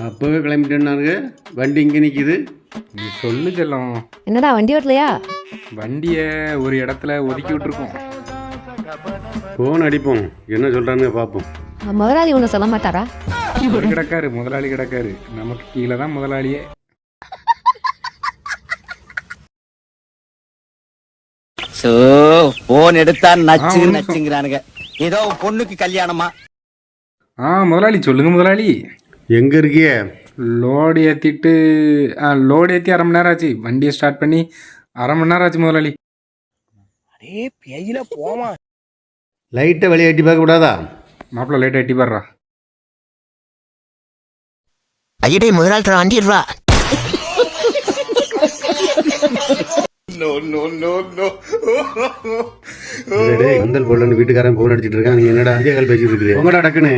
அப்போவே கிளம்பிட்டேன்னாருங்க. வண்டி இங்கே நிற்கிது. நீ சொல்லு செல்லம். என்னடா வண்டி ஓட்டலையா? வண்டியை ஒரு இடத்துல ஒதுக்கி விட்டுருக்கோம். ஃபோன் அடிப்போம், என்ன சொல்கிறானுங்க பார்ப்போம். முதலாளி ஒன்றும் சொல்ல மாட்டாரா? அவர் கிடக்காரு, முதலாளி கிடக்காரு. நமக்கு கீழே தான் முதலாளியே. போன் எடுத்தா நச்சுங்கிறானுங்க. ஏதோ பொண்ணுக்கு கல்யாணமா? முதலாளி சொல்லுங்க முதலாளி. எங்கே இருக்கிய? லோடு ஏற்றிட்டு லோடு ஏற்றி அரை மணி நேரம் ஆச்சு. வண்டியை ஸ்டார்ட் பண்ணி அரை மணி நேரம் ஆச்சு முதலாளி. அடே பேயில போமா. லைட்டை வெளியே எட்டி பார்க்க கூடாதா? மாப்பிள்ள லைட்டாக எட்டி பாடுறா. ஐயடே முதலாளி வண்டிடுவா. வந்தல் போடலன்னு வீட்டுக்காரன் ஃபோன் அடிச்சிட்டு இருக்கான். நீ என்னடா அதிகால் பேசிட்டு இருக்கிறீங்க? உங்கடா டக்குன்னு